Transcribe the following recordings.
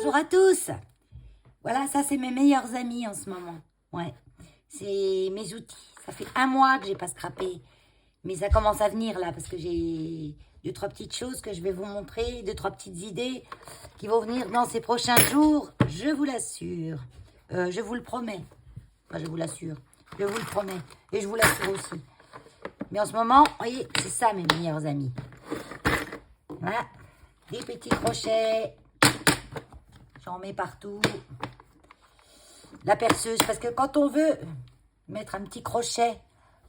Bonjour à tous. Voilà, ça c'est mes meilleurs amis en ce moment. Ouais, c'est mes outils. Ça fait un mois que j'ai pas scrappé. Mais ça commence à venir là parce que j'ai deux, trois petites choses que je vais vous montrer, deux, trois petites idées qui vont venir dans ces prochains jours. Je vous l'assure. Je vous le promets. Enfin, je vous l'assure. Je vous le promets. Et je vous l'assure aussi. Mais en ce moment, vous voyez, c'est ça mes meilleurs amis. Voilà. Des petits crochets. J'en mets partout. La perceuse, parce que quand on veut mettre un petit crochet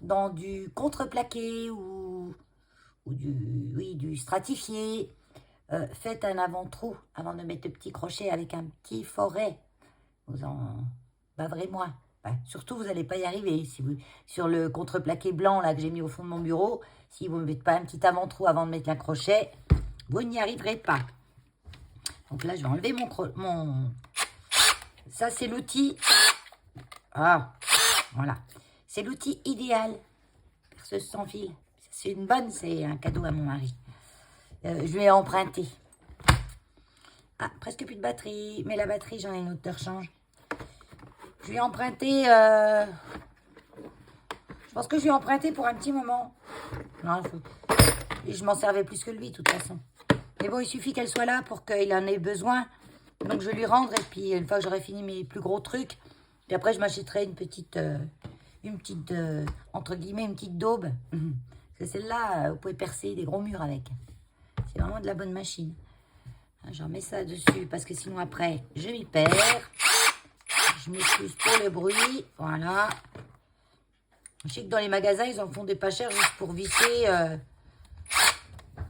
dans du contreplaqué ou du stratifié, faites un avant-trou avant de mettre le petit crochet avec un petit foret. Vous en baverez moins. Enfin, surtout, vous n'allez pas y arriver. Si vous, sur le contreplaqué blanc là que j'ai mis au fond de mon bureau, si vous ne mettez pas un petit avant-trou avant de mettre un crochet, vous n'y arriverez pas. Donc là, je vais enlever mon... Ça, c'est l'outil. Ah, voilà. C'est l'outil idéal. Perceuse sans fil. C'est une bonne, c'est un cadeau à mon mari. Je lui ai emprunté. Ah, presque plus de batterie. Mais la batterie, j'en ai une autre de rechange. Je lui ai emprunté... je pense que je lui ai emprunté pour un petit moment. Non, et je m'en servais plus que lui, de toute façon. Mais bon, il suffit qu'elle soit là pour qu'il en ait besoin. Donc, je vais lui rendre. Et puis, une fois que j'aurai fini mes plus gros trucs, puis après, je m'achèterai une petite, entre guillemets, une petite daube. Parce que celle-là, vous pouvez percer des gros murs avec. C'est vraiment de la bonne machine. J'en mets ça dessus parce que sinon, après, je m'y perds. Je m'excuse pour le bruit. Voilà. Je sais que dans les magasins, ils en font des pas chers juste pour visser...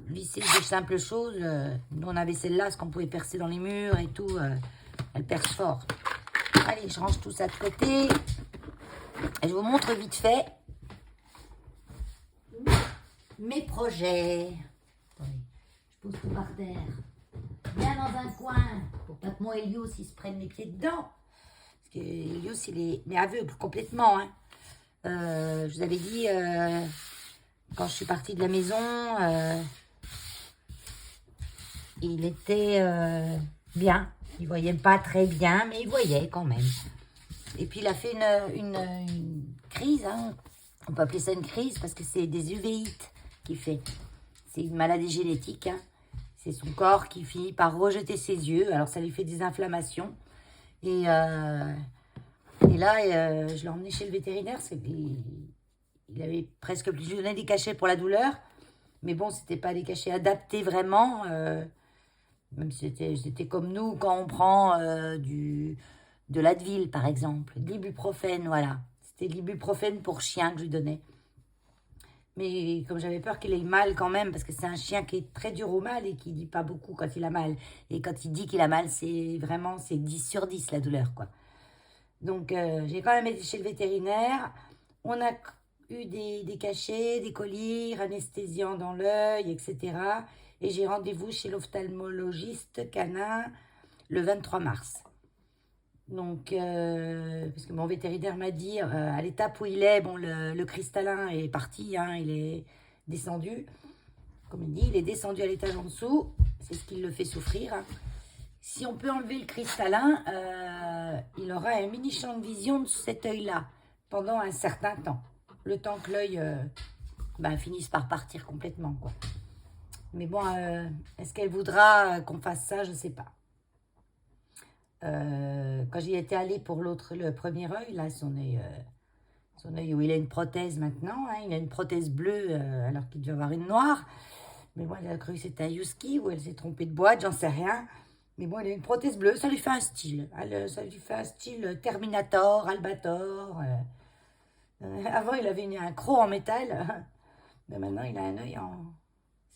visser de simples choses. Nous, on avait celle-là, ce qu'on pouvait percer dans les murs et tout. Elle perce fort. Allez, je range tout ça de côté. Et je vous montre vite fait mes projets. Attendez, je pose tout par terre. Bien dans un coin, pour pas que moi et Elios, ils se prennent les pieds dedans. Parce que Elios, il est mais aveugle complètement. Hein. Je vous avais dit, quand je suis partie de la maison... il était bien. Il voyait pas très bien, mais il voyait quand même. Et puis, il a fait une crise. Hein. On peut appeler ça une crise parce que c'est des uvéites qu'il fait. C'est une maladie génétique. Hein. C'est son corps qui finit par rejeter ses yeux. Alors, ça lui fait des inflammations. Et là, je l'ai emmené chez le vétérinaire. Il avait presque plus. Je lui donnais des cachets pour la douleur. Mais bon, c'était pas des cachets adaptés vraiment. Même si c'était comme nous quand on prend de l'Advil, par exemple. De l'ibuprofène, voilà. C'était de l'ibuprofène pour chien que je lui donnais. Mais comme j'avais peur qu'il ait mal quand même, parce que c'est un chien qui est très dur au mal et qui dit pas beaucoup quand il a mal. Et quand il dit qu'il a mal, c'est vraiment, c'est 10 sur 10 la douleur, quoi. Donc, j'ai quand même été chez le vétérinaire. On a eu des cachets, des collyres, anesthésiants dans l'œil, etc. Et j'ai rendez-vous chez l'ophtalmologiste canin le 23 mars. Donc, parce que mon vétérinaire m'a dit, à l'étape où il est, bon, le cristallin est parti, hein, il est descendu. Comme il dit, il est descendu à l'étage en dessous. C'est ce qui le fait souffrir. Hein. Si on peut enlever le cristallin, il aura un mini champ de vision de cet œil-là pendant un certain temps. Le temps que l'œil finisse par partir complètement, quoi. Mais bon, est-ce qu'elle voudra qu'on fasse ça? Je ne sais pas. Quand j'y étais allée pour le premier œil, là, son œil où il a une prothèse maintenant, hein, il a une prothèse bleue alors qu'il devait avoir une noire. Mais moi, elle a cru que c'était un Husky ou elle s'est trompée de boîte, j'en sais rien. Mais bon, elle a une prothèse bleue, ça lui fait un style. Ça lui fait un style Terminator, Albator. Avant, il avait un croc en métal. Mais maintenant, il a un œil en...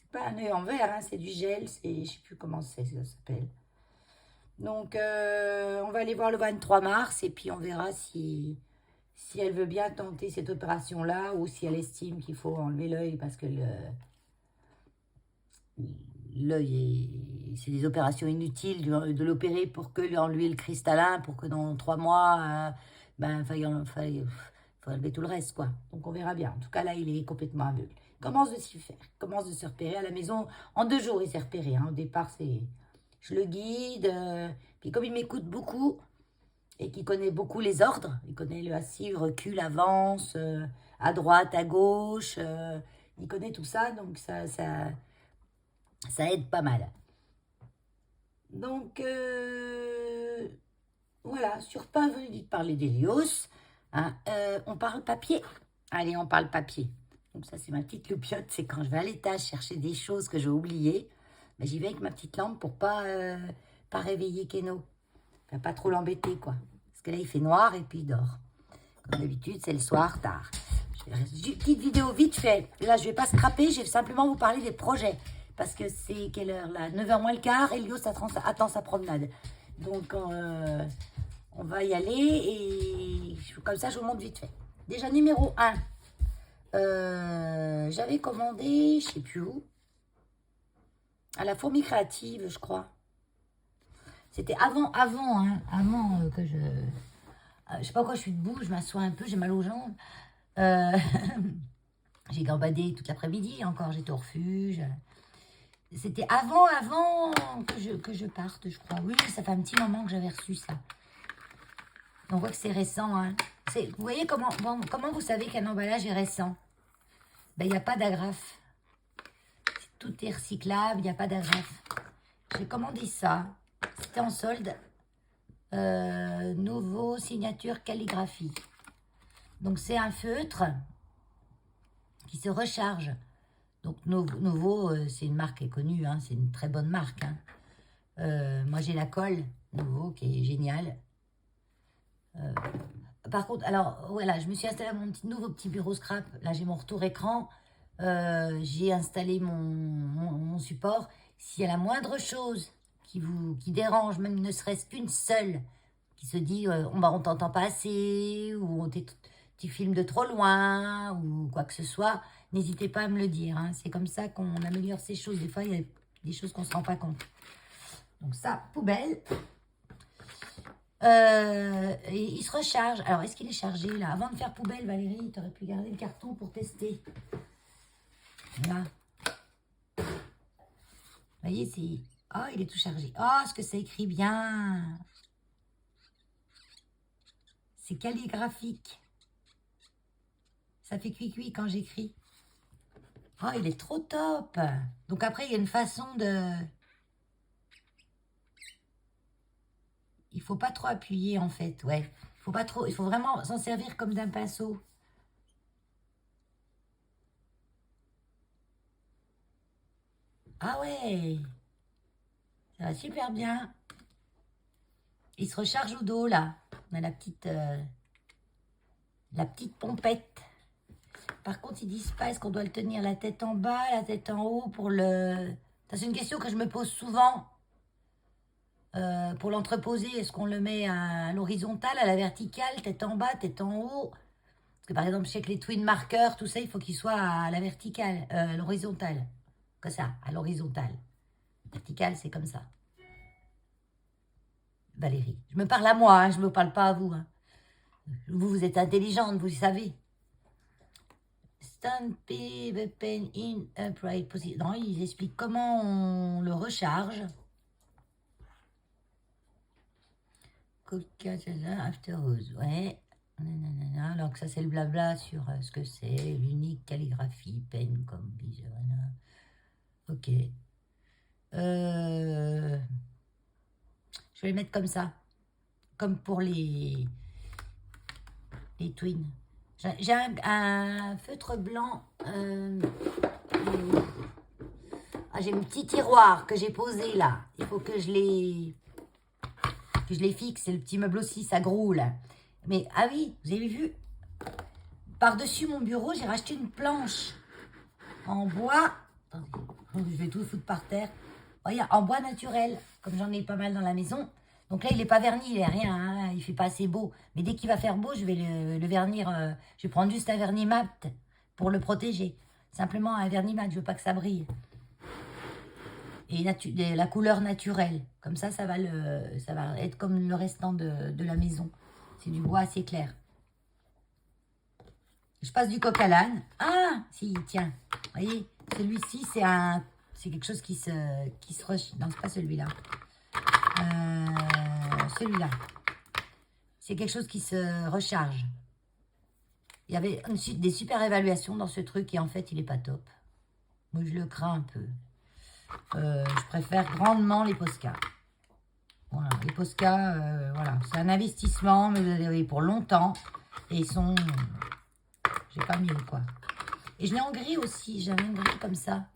C'est pas un œil en verre, hein, c'est du gel. Je sais plus comment ça s'appelle. Donc, on va aller voir le 23 mars et puis on verra si elle veut bien tenter cette opération-là ou si elle estime qu'il faut enlever l'œil parce que l'œil, c'est des opérations inutiles de l'opérer pour que lui enlever le cristallin, pour que dans 3 mois, faut enlever tout le reste, quoi. Donc on verra bien. En tout cas, là, il est complètement aveugle. Il commence de s'y faire, il commence de se repérer à la maison. En 2 jours, il s'est repéré. Hein. Au départ, je le guide. Puis comme il m'écoute beaucoup et qu'il connaît beaucoup les ordres, il connaît le assis, recul, avance, à droite, à gauche, il connaît tout ça, donc ça aide pas mal. Donc, voilà, sur pas venu de parler d'Hélios, hein, on parle papier. Allez, on parle papier. Donc ça, c'est ma petite loupiote, c'est quand je vais à l'étage chercher des choses que j'ai oubliées, ben, j'y vais avec ma petite lampe pour pas réveiller Keno. Enfin, pas trop l'embêter, quoi. Parce que là, il fait noir et puis il dort. Comme d'habitude, c'est le soir, tard. Je vais une petite vidéo vite fait. Là, je vais pas scraper, je vais simplement vous parler des projets. Parce que c'est quelle heure là? 9h moins le quart, Elios attend sa promenade. Donc, on va y aller et comme ça, je vous montre vite fait. Déjà, numéro 1. J'avais commandé, je sais plus où, à la Fourmi Créative, je crois. C'était avant que je... je sais pas quoi, je suis debout, je m'assois un peu, j'ai mal aux jambes. J'ai gambadé toute l'après-midi encore, j'étais au refuge. C'était avant que je parte, je crois. Oui, ça fait un petit moment que j'avais reçu ça. On voit que c'est récent. Hein. Vous voyez comment vous savez qu'un emballage est récent? Ben, il n'y a pas d'agrafe. Tout est recyclable, il n'y a pas d'agrafe. J'ai commandé ça. C'était en solde. Nouveau signature calligraphie. Donc, c'est un feutre qui se recharge. Donc, Nouveau, c'est une marque qui est connue. Hein, c'est une très bonne marque. Hein. Moi, j'ai la colle Nouveau qui est géniale. Par contre, alors, voilà, je me suis installé à mon nouveau petit bureau scrap. Là, j'ai mon retour écran. J'ai installé mon support. S'il y a la moindre chose qui dérange, même ne serait-ce qu'une seule, qui se dit on t'entend pas assez, ou tu filmes de trop loin, ou quoi que ce soit, n'hésitez pas à me le dire. Hein. C'est comme ça qu'on améliore ces choses. Des fois, il y a des choses qu'on ne se rend pas compte. Donc ça, poubelle. Il se recharge. Alors, est-ce qu'il est chargé là? Avant de faire poubelle, Valérie, tu aurais pu garder le carton pour tester. Là. Vous voyez, c'est... Oh, il est tout chargé. Oh, ce que ça écrit bien. C'est calligraphique. Ça fait cuit-cuit quand j'écris. Oh, il est trop top. Donc après, il y a une façon de... Il faut pas trop appuyer, en fait, ouais. Il faut vraiment s'en servir comme d'un pinceau. Ah ouais. Ça va super bien. Il se recharge au dos, là. On a la petite pompette. Par contre, ils disent pas, est-ce qu'on doit le tenir la tête en bas, la tête en haut pour le... Ça, c'est une question que je me pose souvent. Pour l'entreposer, est-ce qu'on le met à l'horizontale, à la verticale, tête en bas, tête en haut? Parce que par exemple, je sais que les twin markers, tout ça, il faut qu'ils soient à la verticale, à l'horizontale. Comme ça, à l'horizontale. Verticale, c'est comme ça. Valérie, je me parle à moi, hein, je ne me parle pas à vous. Hein. Vous êtes intelligente, vous le savez. Stampy the pen in upright position. Non, ils expliquent comment on le recharge. Coca, afterwards, ouais. Alors que ça, c'est le blabla sur ce que c'est, l'unique calligraphie, peine comme bizarre. Ok. Je vais le mettre comme ça. Comme pour les twins. J'ai un feutre blanc. J'ai un petit tiroir que j'ai posé là. Il faut que je les fixe. C'est le petit meuble aussi, ça groule. Mais, ah oui, vous avez vu? Par-dessus mon bureau, j'ai racheté une planche en bois. Attendez, je vais tout foutre par terre. Regarde, en bois naturel, comme j'en ai pas mal dans la maison. Donc là, il n'est pas verni, il n'est rien, hein, il ne fait pas assez beau. Mais dès qu'il va faire beau, je vais le vernir. Je vais prendre juste un vernis mat pour le protéger. Simplement un vernis mat, je ne veux pas que ça brille. Et la couleur naturelle. Comme ça, ça va être comme le restant de la maison. C'est du bois assez clair. Je passe du coq à l'âne. Ah, si, tiens. Vous voyez, celui-ci, c'est quelque chose qui se... Non, c'est pas celui-là. Celui-là. C'est quelque chose qui se recharge. Il y avait des super évaluations dans ce truc et en fait, il n'est pas top. Moi, je le crains un peu. Je préfère grandement les Posca. Voilà, les Posca, voilà, c'est un investissement, mais vous avez pour longtemps. Et ils sont... J'ai pas mieux, quoi. Et je l'ai en gris aussi. J'avais un gris comme ça.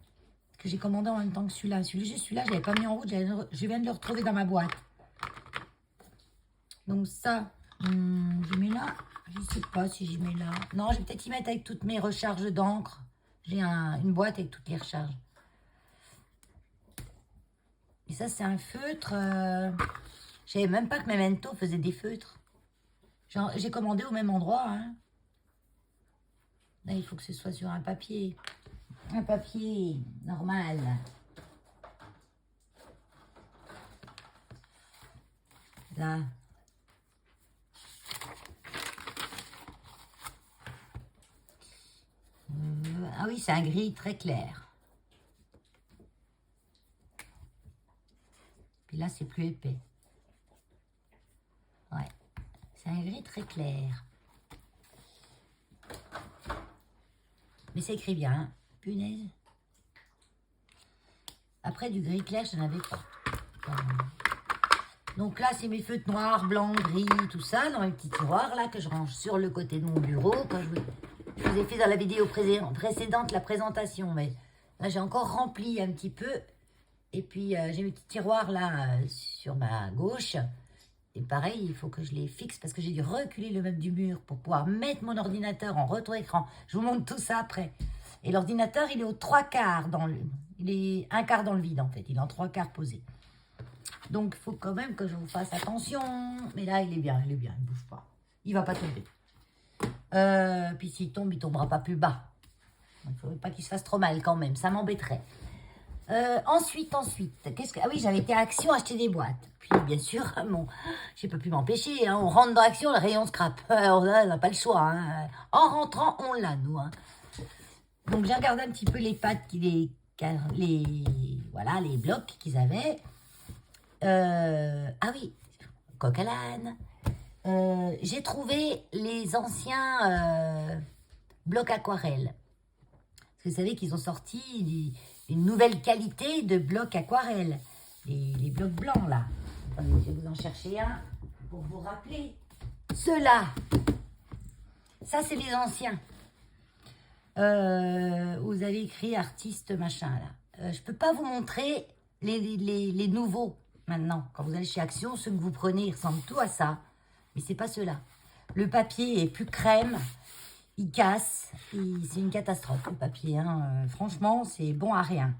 Que j'ai commandé en même temps que celui-là. Celui-là, je l'avais pas mis en route. Je viens de le retrouver dans ma boîte. Donc ça, je mets là. Je ne sais pas si je mets là. Non, je vais peut-être y mettre avec toutes mes recharges d'encre. J'ai une boîte avec toutes les recharges. Et ça, c'est un feutre. Je savais même pas que Memento faisait des feutres. J'ai commandé au même endroit. Hein. Là, il faut que ce soit sur un papier. Un papier normal. Là. Ah oui, c'est un gris très clair. Puis là, c'est plus épais. Ouais. C'est un gris très clair. Mais c'est écrit bien, hein. Punaise. Après, du gris clair, je n'en avais pas. Donc là, c'est mes feutres noirs, blancs, gris, tout ça, dans mes petits tiroirs, là, que je range sur le côté de mon bureau. Quand je vous ai fait dans la vidéo précédente la présentation, mais là, j'ai encore rempli un petit peu. Et puis, j'ai mes petits tiroirs, là, sur ma gauche. Et pareil, il faut que je les fixe parce que j'ai dû reculer le meuble du mur pour pouvoir mettre mon ordinateur en retour écran. Je vous montre tout ça après. Et l'ordinateur, il est aux 3/4 dans le... Il est 1/4 dans le vide, en fait. Il est en 3/4 posé. Donc, il faut quand même que je vous fasse attention. Mais là, il est bien, il ne bouge pas. Il ne va pas tomber. Puis s'il tombe, il ne tombera pas plus bas. Il ne faudrait pas qu'il se fasse trop mal quand même. Ça m'embêterait. Ensuite, qu'est-ce que... Ah oui, j'avais été à Action acheter des boîtes. Puis, bien sûr, bon, j'ai pas pu m'empêcher. Hein, on rentre dans Action, le rayon scrap. Alors là, on n'a pas le choix. Hein. En rentrant, on l'a, nous. Hein. Donc, j'ai regardé un petit peu les pattes, voilà, les blocs qu'ils avaient. Ah oui, coq à l'âne. J'ai trouvé les anciens blocs aquarelles. Parce que vous savez qu'ils ont sorti une nouvelle qualité de blocs aquarelles. Les blocs blancs, là. Attendez, je vais vous en chercher un pour vous rappeler. Ceux-là. Ça, c'est les anciens. Vous avez écrit artiste machin, là. Je ne peux pas vous montrer les nouveaux, maintenant. Quand vous allez chez Action, ceux que vous prenez, ils ressemblent tout à ça. Mais ce n'est pas ceux-là. Le papier est plus crème. Il casse, c'est une catastrophe le papier, hein. Franchement c'est bon à rien.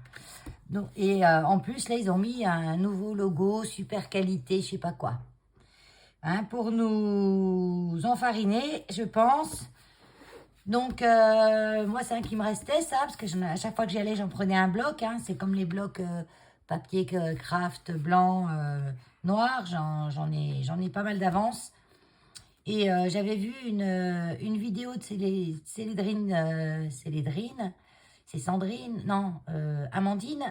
Donc, et en plus là ils ont mis un nouveau logo, super qualité, je sais pas quoi, hein, pour nous enfariner je pense. Donc moi c'est un qui me restait ça, parce que à chaque fois que j'y allais j'en prenais un bloc, hein. C'est comme les blocs papier craft blanc, noir, j'en ai pas mal d'avance. Et j'avais vu une vidéo de Célédrine, c'est Sandrine, non, Amandine,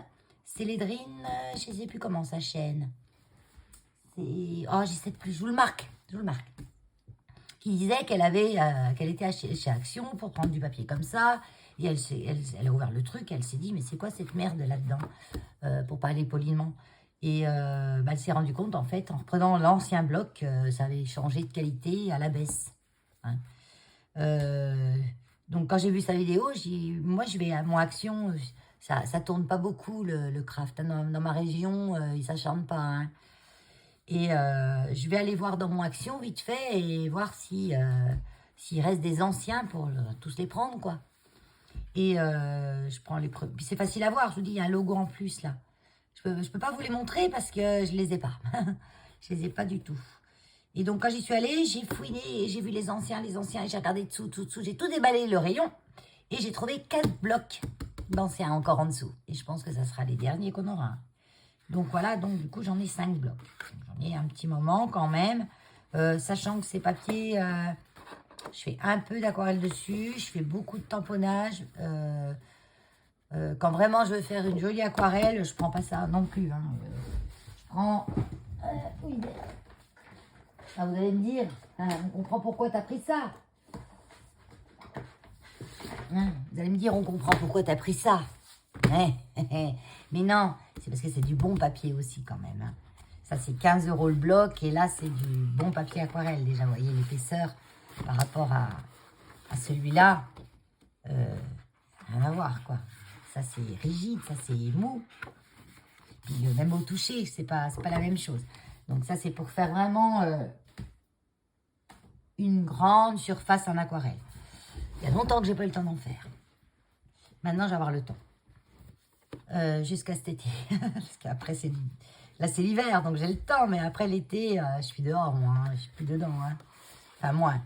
Célédrine, je ne sais plus comment sa chaîne. Oh, je sais plus, je vous le marque. Qui disait qu'elle était chez Action pour prendre du papier comme ça. Et elle a ouvert le truc, elle s'est dit, mais c'est quoi cette merde là-dedans, pour parler poliment. Et elle s'est rendue compte, en fait, en reprenant l'ancien bloc, ça avait changé de qualité à la baisse. Hein. Donc, quand j'ai vu sa vidéo, moi, je vais à mon Action, ça tourne pas beaucoup, le craft. Hein. Dans ma région, il s'acharne pas. Hein. Et je vais aller voir dans mon Action, vite fait, et voir s'il reste des anciens pour tous les prendre, quoi. Et je prends les premiers. Puis c'est facile à voir, je vous dis, il y a un logo en plus, là. Je peux pas vous les montrer parce que je les ai pas. Je les ai pas du tout. Et donc, quand j'y suis allée, j'ai fouiné, j'ai vu les anciens, et j'ai regardé dessous. J'ai tout déballé le rayon. Et j'ai trouvé 4 blocs d'anciens encore en dessous. Et je pense que ça sera les derniers qu'on aura. Donc, voilà. Donc, du coup, j'en ai 5 blocs. J'en ai un petit moment quand même. Sachant que ces papiers, je fais un peu d'aquarelle dessus. Je fais beaucoup de tamponnage. Quand vraiment je veux faire une jolie aquarelle, je prends pas ça non plus. Hein. Je prends Où il est? Ah, vous allez me dire, hein, on comprend pourquoi tu as pris ça. Hein, vous allez me dire, on comprend pourquoi tu as pris ça. Ouais. Mais non, c'est parce que c'est du bon papier aussi quand même. Hein. Ça, c'est 15 € le bloc. Et là, c'est du bon papier aquarelle. Déjà, vous voyez l'épaisseur par rapport à celui-là. Rien à voir, quoi. Ça, c'est rigide, ça, c'est mou. Puis, même au toucher, c'est pas la même chose. Donc, ça, c'est pour faire vraiment une grande surface en aquarelle. Il y a longtemps que j'ai pas eu le temps d'en faire. Maintenant, je vais avoir le temps. Jusqu'à cet été. Parce qu'après, là, c'est l'hiver, donc j'ai le temps. Mais après l'été, je suis dehors, moi. Hein. Je suis plus dedans. Hein. Enfin, moins.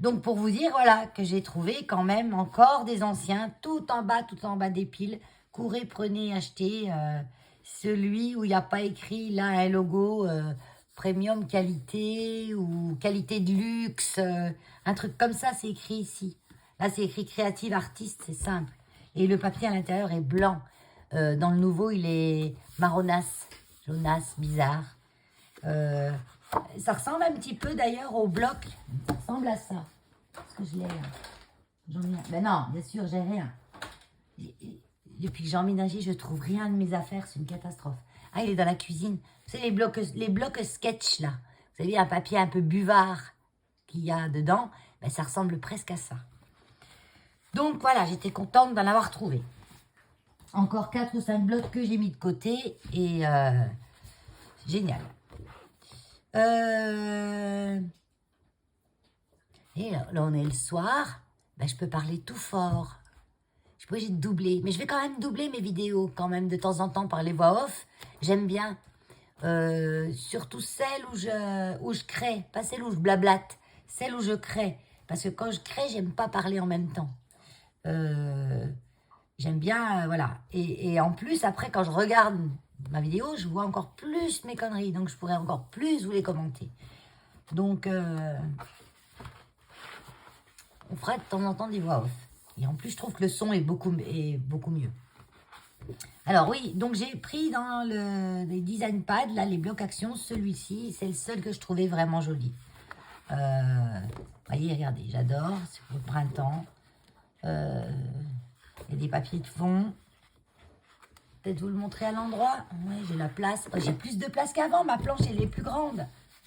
Donc, pour vous dire, voilà, que j'ai trouvé quand même encore des anciens, tout en bas des piles. Courez, prenez, achetez celui où il n'y a pas écrit, là, un logo premium qualité ou qualité de luxe. Un truc comme ça, c'est écrit ici. Là, c'est écrit créative artiste, c'est simple. Et le papier à l'intérieur est blanc. Dans le nouveau, il est marronasse, jaunasse, bizarre. Ça ressemble un petit peu d'ailleurs au bloc. Ça ressemble à ça. Est-ce que je l'ai j'en ai... Ben non, bien sûr, j'ai rien. Depuis que j'ai emménagé, je trouve rien de mes affaires. C'est une catastrophe. Ah, il est dans la cuisine. Vous savez, les blocs sketch, là. Vous savez, un papier un peu buvard qu'il y a dedans. Ben, ça ressemble presque à ça. Donc, voilà, j'étais contente d'en avoir trouvé. Encore 4 ou 5 blocs que j'ai mis de côté. Et génial. Et là, on est le soir. Ben, je peux parler tout fort. Je suis pas obligée de doubler. Mais je vais quand même doubler mes vidéos, quand même, de temps en temps, par les voix off. J'aime bien. Surtout celles où je crée. Pas celles où je blablate. Celles où je crée. Parce que quand je crée, j'aime pas parler en même temps. J'aime bien, voilà. Et en plus, après, quand je regarde ma vidéo, je vois encore plus mes conneries. Donc, je pourrais encore plus vous les commenter. Donc, on fera de temps en temps des voix off. Et en plus, je trouve que le son est beaucoup mieux. Alors oui, donc j'ai pris dans les design pads, là, les blocs action, celui-ci, c'est le seul que je trouvais vraiment joli. Voyez, regardez, j'adore, c'est pour le printemps. Il y a des papiers de fond. Peut-être vous le montrer à l'endroit. Oui, j'ai la place. Oh, j'ai plus de place qu'avant, ma planche, elle est plus grande.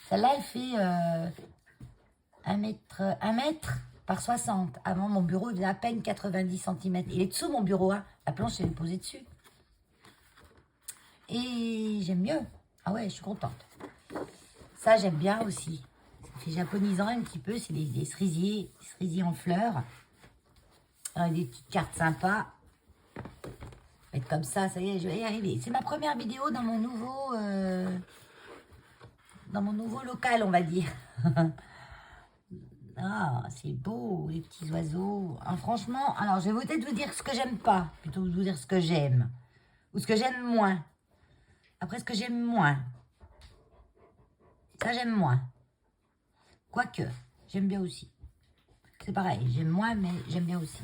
Celle-là, elle fait 1 mètre par 60. Avant, mon bureau, il faisait à peine 90 cm. Il est dessous, mon bureau. Hein. La planche, elle est posée dessus. Et j'aime mieux. Ah ouais, je suis contente. Ça, j'aime bien aussi. Ça fait japonisant un petit peu. C'est des cerisiers en fleurs. Avec des petites cartes sympas. Être comme ça y est, je vais y arriver. C'est ma première vidéo dans mon nouveau local, on va dire. Ah, c'est beau, les petits oiseaux. Ah, franchement, alors je vais peut-être vous dire ce que j'aime pas, plutôt que de vous dire ce que j'aime. Ou ce que j'aime moins. Après, ce que j'aime moins. Ça, j'aime moins. Quoique, j'aime bien aussi. C'est pareil, j'aime moins, mais j'aime bien aussi.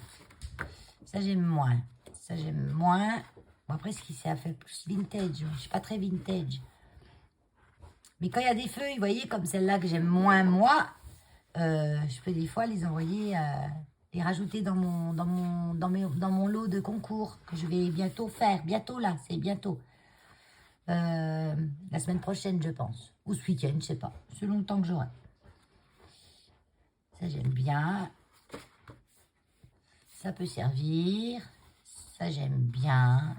Ça, j'aime moins. Ça, j'aime moins. Bon, après, ce qui s'est fait plus vintage. Je suis pas très vintage. Mais quand il y a des feuilles, vous voyez, comme celle-là que j'aime moins, moi, je peux des fois les envoyer, les rajouter dans mon lot de concours que je vais bientôt faire. Bientôt, là, c'est bientôt. La semaine prochaine, je pense. Ou ce week-end, je sais pas. Selon le temps que j'aurai. Ça, j'aime bien. Ça peut servir. Ça, j'aime bien.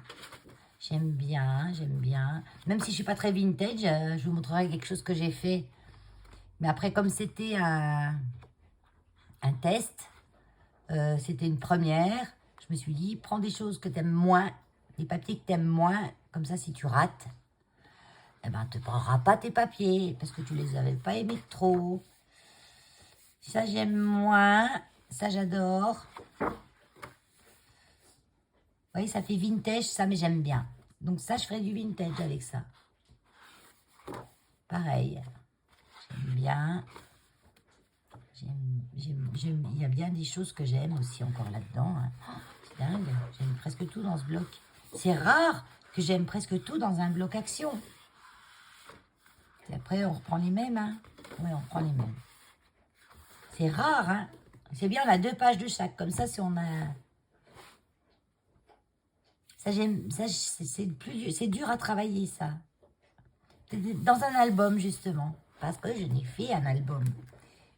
J'aime bien, j'aime bien. Même si je suis pas très vintage, je vous montrerai quelque chose que j'ai fait. Mais après, comme c'était un test, c'était une première, je me suis dit, prends des choses que tu aimes moins, des papiers que tu aimes moins. Comme ça, si tu rates, eh ben, tu ne prendras pas tes papiers parce que tu les avais pas aimés trop. Ça, j'aime moins. Ça, j'adore. Vous voyez, ça fait vintage, ça, mais j'aime bien. Donc ça, je ferai du vintage avec ça. Pareil. J'aime bien. Il y a bien des choses que j'aime aussi encore là-dedans. Hein. Oh, c'est dingue. J'aime presque tout dans ce bloc. C'est rare que j'aime presque tout dans un bloc action. Et après, on reprend les mêmes, hein. Oui, on reprend les mêmes. C'est rare, hein. C'est bien, on a 2 pages de chaque. Comme ça, si on a... Ça, j'aime... Ça, c'est dur à travailler, ça. Dans un album, justement. Parce que je n'ai fait un album.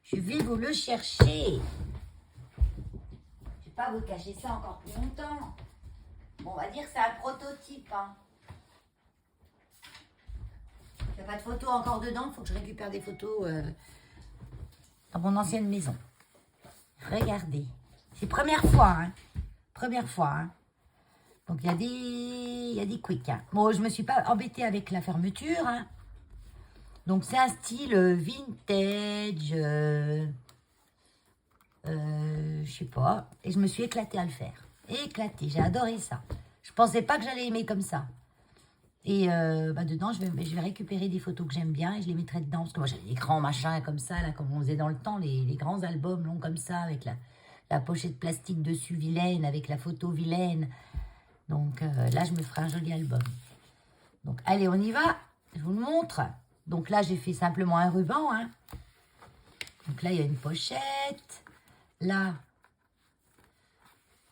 Je vais vous le chercher. Je ne vais pas vous cacher ça encore plus longtemps. Bon, on va dire que c'est un prototype, hein. Il n'y a pas de photos encore dedans. Il faut que je récupère des photos dans mon ancienne maison. Regardez. C'est première fois, hein. Première fois, hein. Donc, il y a des quicks, hein. Bon, je ne me suis pas embêtée avec la fermeture, hein. Donc, c'est un style vintage, je sais pas. Et je me suis éclatée à le faire. Éclatée, j'ai adoré ça. Je pensais pas que j'allais aimer comme ça. Et dedans, je vais récupérer des photos que j'aime bien et je les mettrai dedans. Parce que moi, j'avais des grands machins comme ça, là, comme on faisait dans le temps, les grands albums longs comme ça, avec la pochette plastique dessus vilaine, avec la photo vilaine. Donc là, je me ferai un joli album. Donc, allez, on y va. Je vous le montre. Donc là, j'ai fait simplement un ruban, hein. Donc là, il y a une pochette. Là,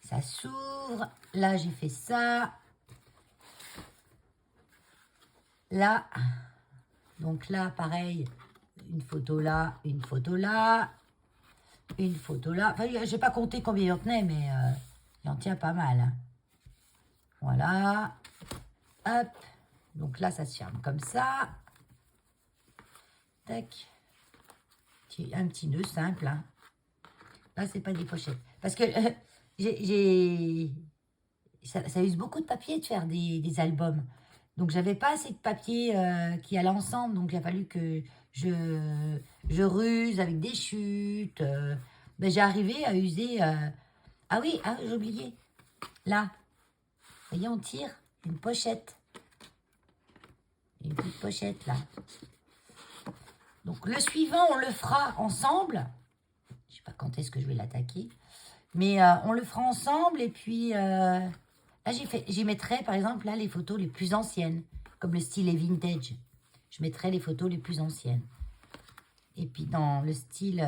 ça s'ouvre. Là, j'ai fait ça. Là, donc là, pareil, une photo là, une photo là, une photo là. Enfin, je n'ai pas compté combien il en tenait, mais il en tient pas mal, hein. Voilà. Hop. Donc là, ça se ferme comme ça. Tac. Un petit nœud simple, hein. Là, c'est pas des pochettes. Parce que ça use beaucoup de papier de faire des albums. Donc, j'avais pas assez de papier qui allait ensemble. Donc, il a fallu que je ruse avec des chutes. J'ai arrivé à user... Ah oui, ah, j'ai oublié. Là. Vous voyez, on tire une pochette. Une petite pochette, là. Donc, le suivant, on le fera ensemble. Je ne sais pas quand est-ce que je vais l'attaquer. Mais on le fera ensemble. Et puis, là, j'y mettrai, par exemple, là, les photos les plus anciennes. Comme le style est vintage. Je mettrai les photos les plus anciennes. Et puis, dans le style...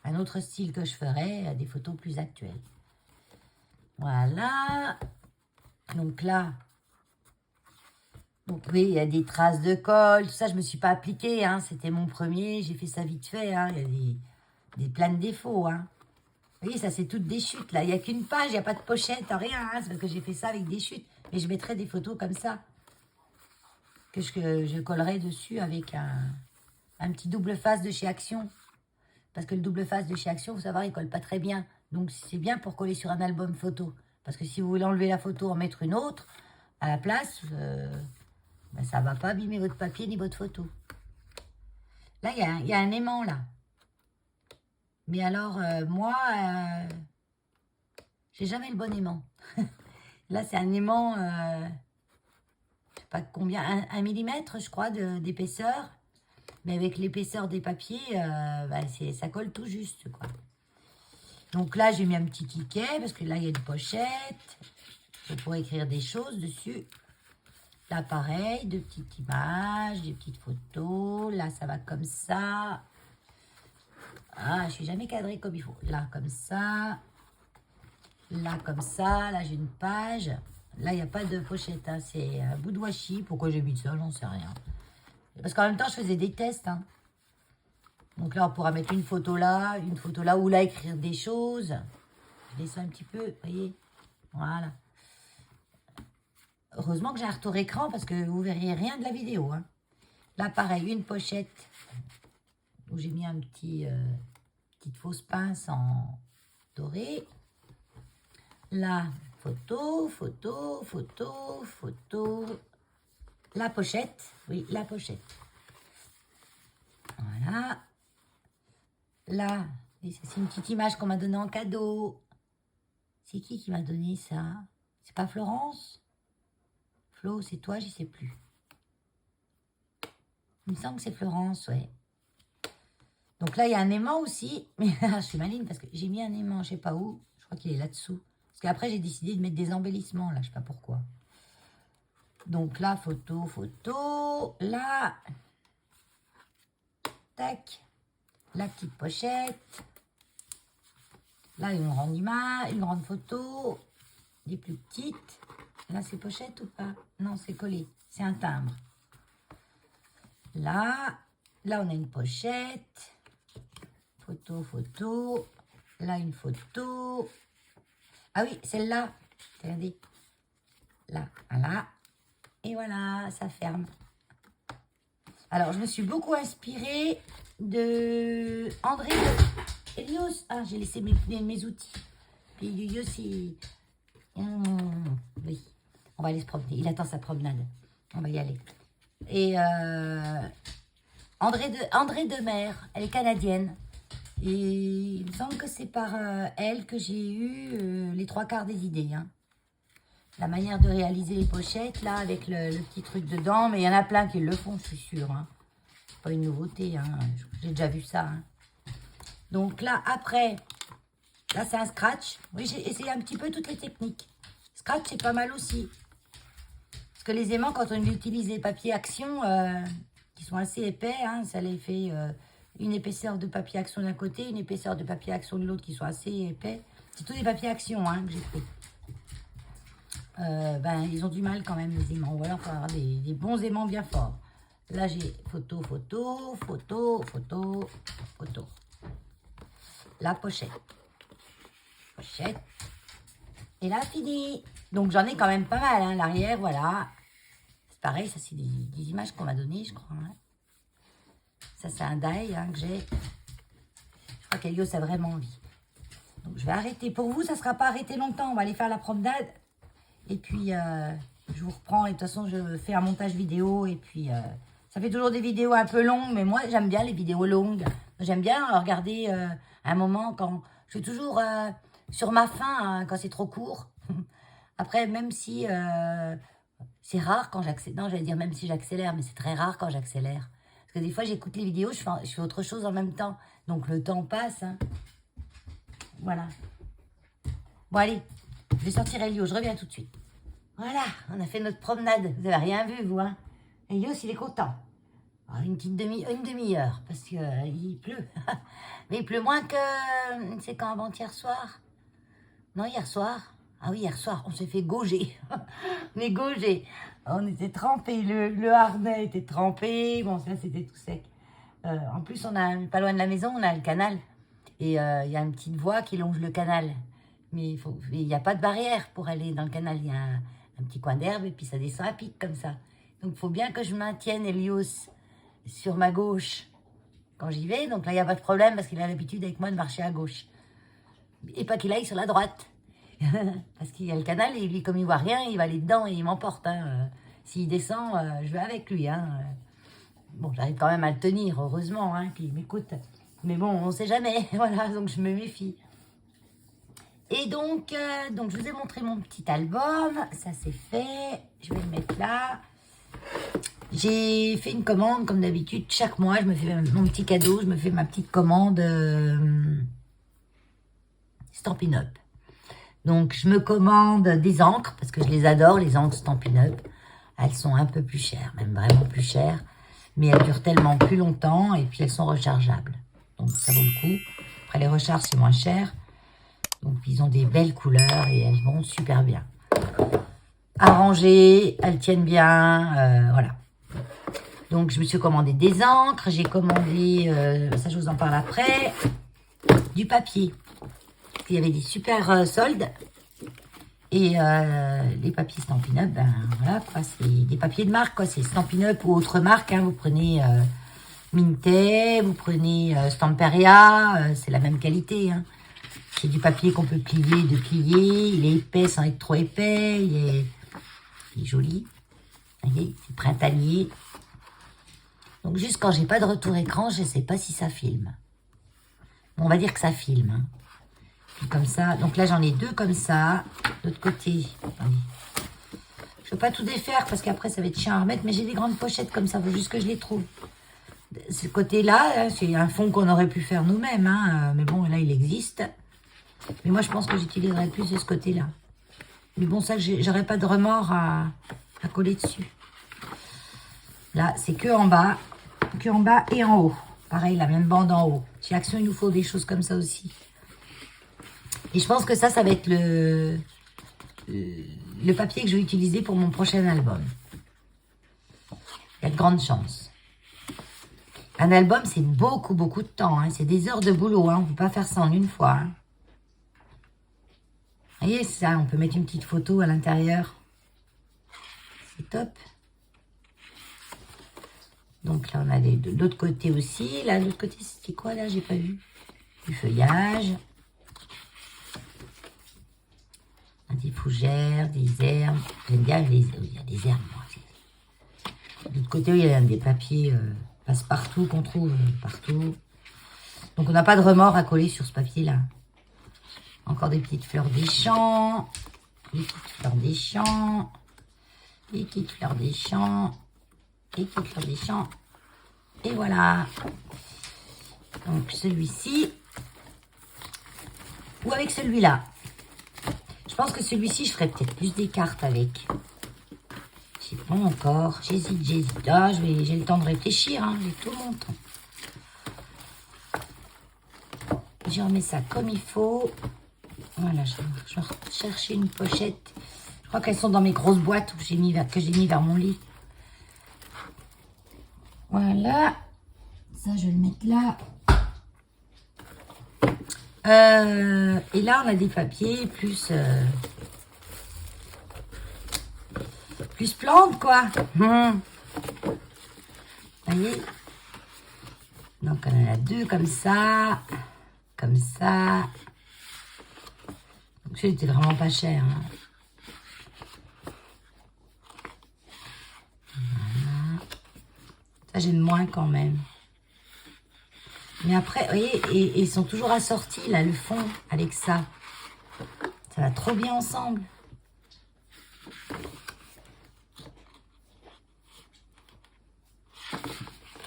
un autre style que je ferai, des photos plus actuelles. Voilà. Donc là... Donc oui, il y a des traces de colle, tout ça, je ne me suis pas appliquée, hein. C'était mon premier, j'ai fait ça vite fait, hein. Il y a plein de défauts, hein. Vous voyez, ça c'est toutes des chutes, là. Il n'y a qu'une page, il n'y a pas de pochette, rien, hein. C'est parce que j'ai fait ça avec des chutes. Mais je mettrai des photos comme ça, que je collerai dessus avec un petit double face de chez Action. Parce que le double face de chez Action, vous savez, il ne colle pas très bien. Donc c'est bien pour coller sur un album photo. Parce que si vous voulez enlever la photo, en mettre une autre à la place... ça ne va pas abîmer votre papier ni votre photo. Là, il y a un aimant, là. Mais alors, moi, j'ai jamais le bon aimant. Là, c'est un aimant, je sais pas combien, 1 millimètre, je crois, d'épaisseur. Mais avec l'épaisseur des papiers, ça colle tout juste, quoi. Donc là, j'ai mis un petit ticket, parce que là, il y a une pochette. Je pourrais écrire des choses dessus. Là, pareil, de petites images, des petites photos. Là, ça va comme ça. Ah, je suis jamais cadrée comme il faut. Là, comme ça. Là, comme ça. Là, j'ai une page. Là, il n'y a pas de pochette, hein. C'est un bout de washi. Pourquoi j'ai mis ça, j'en sais rien. Parce qu'en même temps, je faisais des tests, hein. Donc là, on pourra mettre une photo là, ou là, écrire des choses. Je descends un petit peu, vous voyez. Voilà. Heureusement que j'ai un retour écran parce que vous verriez rien de la vidéo, hein. Là, pareil, une pochette où j'ai mis un petite fausse pince en doré. Là, photo, photo, photo, photo. La pochette, oui, la pochette. Voilà. Là, c'est une petite image qu'on m'a donnée en cadeau. C'est qui m'a donné ça? C'est pas Florence? Flo, c'est toi, je sais plus. Il me semble que c'est Florence, ouais. Donc là, il y a un aimant aussi. Mais je suis maligne parce que j'ai mis un aimant, je sais pas où. Je crois qu'il est là-dessous. Parce qu'après, j'ai décidé de mettre des embellissements, là, je sais pas pourquoi. Donc là, photo. Là, tac. La petite pochette. Là, une grande image, une grande photo. Des plus petites. Là, c'est pochette ou pas? Non, c'est collé. C'est un timbre. Là, on a une pochette. Photo. Là, une photo. Ah oui, celle-là. Regardez. Là, voilà. Et voilà, ça ferme. Alors, je me suis beaucoup inspirée de André Elios. Ah, j'ai laissé mes outils. Puis Elios, oui, on va aller se promener. Il attend sa promenade. On va y aller. Et André Demer, elle est canadienne. Et il me semble que c'est par elle que j'ai eu les 3/4 des idées. Hein. La manière de réaliser les pochettes, là, avec le petit truc dedans. Mais il y en a plein qui le font, je suis sûre. Hein. C'est pas une nouveauté. Hein. J'ai déjà vu ça. Hein. Donc là, après, là, c'est un scratch. Oui, j'ai essayé un petit peu toutes les techniques. Scratch, c'est pas mal aussi. Parce que les aimants, quand on utilise les papiers action, qui sont assez épais, hein, ça les fait une épaisseur de papier action d'un côté, une épaisseur de papier action de l'autre, qui sont assez épais. C'est tous des papiers action hein, que j'ai fait. Ben, ils ont du mal quand même, les aimants. Ou alors, il faut avoir des bons aimants bien forts. Là, j'ai photo. La pochette. Et là, fini. Donc, j'en ai quand même pas mal. Hein, l'arrière, voilà. C'est pareil, ça, c'est des images qu'on m'a données, je crois. Hein. Ça, c'est un die hein, que j'ai. Je crois qu'Elios a vraiment envie. Donc, je vais arrêter. Pour vous, ça ne sera pas arrêté longtemps. On va aller faire la promenade. Et puis, je vous reprends. Et de toute façon, je fais un montage vidéo. Et puis, ça fait toujours des vidéos un peu longues. Mais moi, j'aime bien les vidéos longues. J'aime bien regarder un moment quand... Je suis toujours sur ma faim hein, quand c'est trop court. Après, même si... c'est rare quand j'accélère. Non, j'allais dire même si j'accélère. Mais c'est très rare quand j'accélère. Parce que des fois, j'écoute les vidéos. Je fais autre chose en même temps. Donc, le temps passe. Hein. Voilà. Bon, allez. Je vais sortir Elio, je reviens tout de suite. Voilà, on a fait notre promenade. Vous n'avez rien vu, vous, hein? Elios, il est content. Alors, une demi-heure, parce qu'il pleut. Mais il pleut moins que... C'est quand avant-hier soir? Non, hier soir. Ah oui, hier soir, on s'est fait gauger. On est gaugé. On était trempés, le harnais était trempé. Bon, ça, c'était tout sec. En plus, on a, pas loin de la maison, on a le canal. Et il y a une petite voie qui longe le canal. Mais il n'y a pas de barrière pour aller dans le canal. Il y a un petit coin d'herbe et puis ça descend à pic comme ça. Donc, il faut bien que je maintienne Elios sur ma gauche quand j'y vais. Donc là, il n'y a pas de problème parce qu'il a l'habitude avec moi de marcher à gauche. Et pas qu'il aille sur la droite. Parce qu'il y a le canal et lui, comme il ne voit rien, il va aller dedans et il m'emporte. Hein. S'il descend, je vais avec lui. Hein. Bon, j'arrive quand même à le tenir, heureusement, hein, qu'il m'écoute. Mais bon, on ne sait jamais. Voilà, donc je me méfie. Et donc, je vous ai montré mon petit album. Ça, c'est fait. Je vais le mettre là. J'ai fait une commande, comme d'habitude. Chaque mois, je me fais mon petit cadeau. Je me fais ma petite commande Stampin' Up. Donc, je me commande des encres, parce que je les adore, les encres Stampin' Up. Elles sont un peu plus chères, même vraiment plus chères. Mais elles durent tellement plus longtemps, et puis elles sont rechargeables. Donc, ça vaut le coup. Après, les recharges, c'est moins cher. Donc, ils ont des belles couleurs et elles vont super bien. Arrangées, elles tiennent bien, voilà. Donc, je me suis commandé des encres. J'ai commandé, ça je vous en parle après, du papier. Il y avait des super soldes. Et les papiers Stampin' Up, ben voilà, quoi, c'est des papiers de marque, quoi. C'est Stampin' Up ou autre marque, hein. Vous prenez Minté, vous prenez Stamperia, c'est la même qualité, hein. C'est du papier qu'on peut plier, déplier. Il est épais sans être trop épais. Il est joli. Vous voyez, c'est printanier. Donc, juste quand j'ai pas de retour écran, je ne sais pas si ça filme. Bon, on va dire que ça filme. Hein. Puis comme ça. Donc là, j'en ai deux comme ça. De l'autre côté. Attendez. Je ne veux pas tout défaire parce qu'après, ça va être chiant à remettre. Mais j'ai des grandes pochettes comme ça. Il faut juste que je les trouve. Ce côté-là, c'est un fond qu'on aurait pu faire nous-mêmes. Hein. Mais bon, là, il existe. Mais moi, je pense que j'utiliserai plus de ce côté-là. Mais bon, ça, j'aurais pas de remords à à coller dessus. Là, c'est que en bas et en haut. Pareil, la même bande en haut. Chez Action, il nous faut des choses comme ça aussi. Et je pense que ça va être le papier que je vais utiliser pour mon prochain album. Il y a de grandes chances. Un album, c'est beaucoup, beaucoup de temps. Hein. C'est des heures de boulot. Hein. On ne peut pas faire ça en une fois. Hein. Vous voyez, ça, on peut mettre une petite photo à l'intérieur. C'est top. Donc là, on a de l'autre côté aussi. Là, de l'autre côté, c'était quoi là? J'ai pas vu. Du feuillage. Des fougères, des herbes. J'aime bien il y a des herbes. De l'autre côté, il y a des papiers passe-partout qu'on trouve partout. Donc, on n'a pas de remords à coller sur ce papier-là. Encore des petites fleurs des champs. Des petites fleurs des champs. Des petites fleurs des champs. Des petites fleurs des champs. Et voilà. Donc, celui-ci. Ou avec celui-là. Je pense que celui-ci, je ferais peut-être plus des cartes avec. Je sais pas encore. J'hésite. Ah, j'ai le temps de réfléchir. Hein. J'ai tout mon temps. Je remets ça comme il faut. Voilà, je vais chercher une pochette. Je crois qu'elles sont dans mes grosses boîtes que j'ai mis vers mon lit. Voilà. Ça, je vais le mettre là. Et là, on a des papiers plus plantes, quoi. Vous voyez? Donc, on en a deux comme ça. Comme ça. Donc, c'était vraiment pas cher. Hein. Voilà. Ça, j'aime moins quand même. Mais après, vous voyez, et ils sont toujours assortis, là, le fond, avec ça. Ça va trop bien ensemble.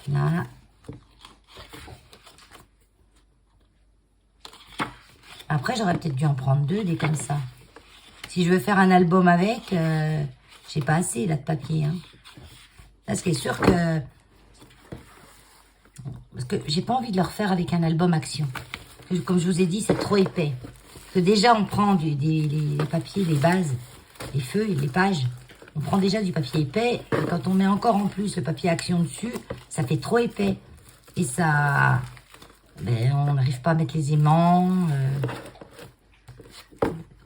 Là. Après, j'aurais peut-être dû en prendre deux, des comme ça. Si je veux faire un album avec, j'ai pas assez, là, de papier. Hein. Là, ce qui est sûr que... Parce que j'ai pas envie de le refaire avec un album Action. Comme je vous ai dit, c'est trop épais. Parce que déjà, on prend les papiers, les bases, les feuilles, les pages. On prend déjà du papier épais. Et quand on met encore en plus le papier Action dessus, ça fait trop épais. Et ça... Ben, on n'arrive pas à mettre les aimants.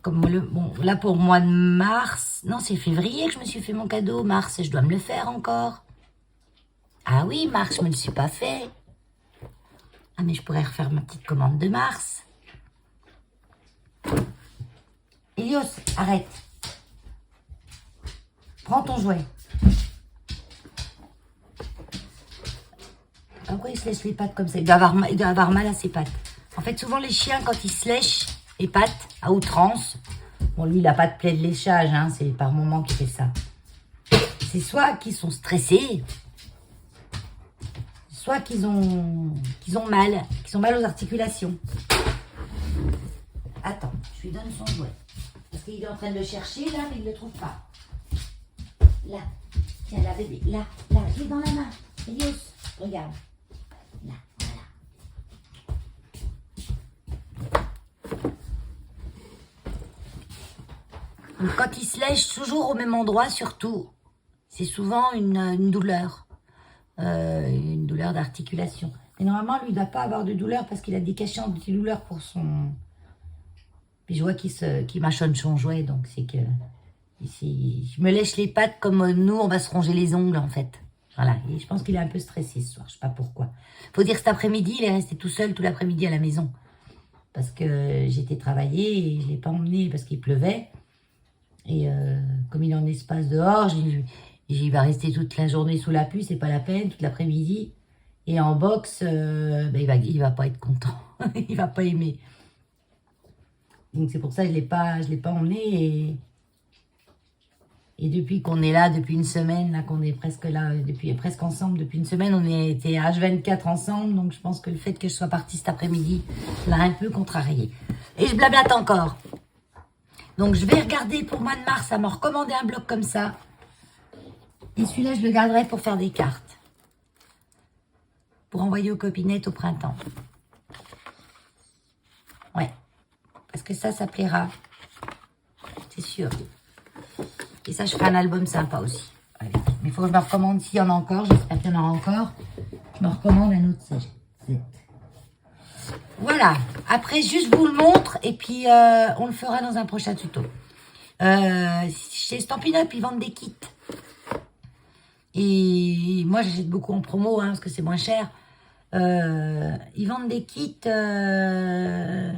Comme bon, là, pour le mois de mars... Non, c'est février que je me suis fait mon cadeau. Mars, je dois me le faire encore. Ah oui, mars, je me le suis pas fait. Ah, mais je pourrais refaire ma petite commande de mars. Elios, arrête. Prends ton jouet. Pourquoi il se lèche les pattes comme ça? Il doit avoir mal à ses pattes. En fait, souvent, les chiens, quand ils se lèchent les pattes à outrance, bon, lui, il n'a pas de plaie de léchage, hein, c'est par moment qu'il fait ça. C'est soit qu'ils sont stressés, soit qu'ils ont mal aux articulations. Attends, je lui donne son jouet. Parce qu'il est en train de le chercher, là, mais il ne le trouve pas. Là, tiens, là, bébé, là, il est dans la main. Elios, regarde. Là, voilà. Donc, quand il se lèche toujours au même endroit, surtout, c'est souvent une douleur. Une douleur d'articulation. Mais normalement, lui, il ne doit pas avoir de douleur parce qu'il a des cachets anti-douleur pour son... Puis je vois qu'il mâchonne son jouet, donc c'est que... Je me lèche les pattes comme nous, on va se ronger les ongles, en fait. Voilà, et je pense qu'il est un peu stressé ce soir, je ne sais pas pourquoi. Faut dire que cet après-midi, il est resté tout seul tout l'après-midi à la maison. Parce que j'étais travailler et je ne l'ai pas emmené parce qu'il pleuvait. Et comme il est en espace dehors, il va rester toute la journée sous la pluie, c'est pas la peine, toute l'après-midi. Et en boxe, ben il va pas être content. Il va pas aimer. Donc c'est pour ça que je l'ai pas emmené. Et depuis qu'on est là, depuis une semaine, là qu'on est presque là, presque ensemble, depuis une semaine, on était H24 ensemble. Donc je pense que le fait que je sois partie cet après-midi l'a un peu contrarié. Et je blablate encore. Donc je vais regarder pour le mois de mars à me recommander un bloc comme ça. Et celui-là, je le garderai pour faire des cartes. Pour envoyer aux copinettes au printemps. Ouais. Parce que ça plaira. C'est sûr. Et ça, je ferai un album sympa aussi. Allez. Mais il faut que je me recommande s'il y en a encore. J'espère qu'il y en aura encore. Je me recommande un autre set. Voilà. Après, juste vous le montre. Et puis, on le fera dans un prochain tuto. Chez Stampin' Up, ils vendent des kits. Et moi, j'achète beaucoup en promo, hein, parce que c'est moins cher. Ils vendent des kits... là,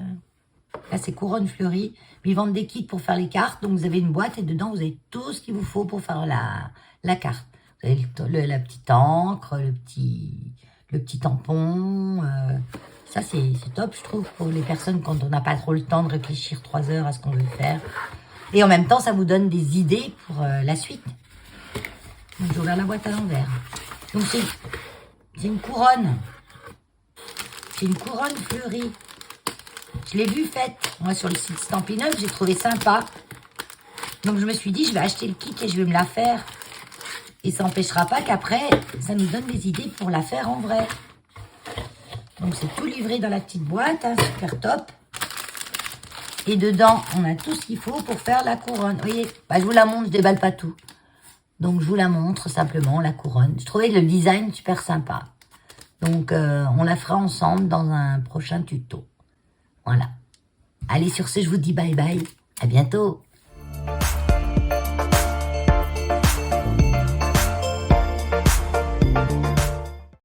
c'est couronne fleurie. Mais ils vendent des kits pour faire les cartes. Donc, vous avez une boîte et dedans, vous avez tout ce qu'il vous faut pour faire la carte. Vous avez la petite encre, le petit tampon. Ça, c'est top, je trouve, pour les personnes quand on n'a pas trop le temps de réfléchir 3 heures à ce qu'on veut faire. Et en même temps, ça vous donne des idées pour la suite. Donc, j'ai ouvert la boîte à l'envers. Donc, c'est une couronne. C'est une couronne fleurie. Je l'ai vue faite, moi, sur le site Stampin' Up. J'ai trouvé sympa. Donc, je me suis dit, je vais acheter le kit et je vais me la faire. Et ça n'empêchera pas qu'après, ça nous donne des idées pour la faire en vrai. Donc, c'est tout livré dans la petite boîte, hein, super top. Et dedans, on a tout ce qu'il faut pour faire la couronne. Vous voyez, bah, je vous la montre, je déballe pas tout. Donc, je vous la montre simplement, la couronne. Je trouvais le design super sympa. Donc, on la fera ensemble dans un prochain tuto. Voilà. Allez, sur ce, je vous dis bye bye. À bientôt.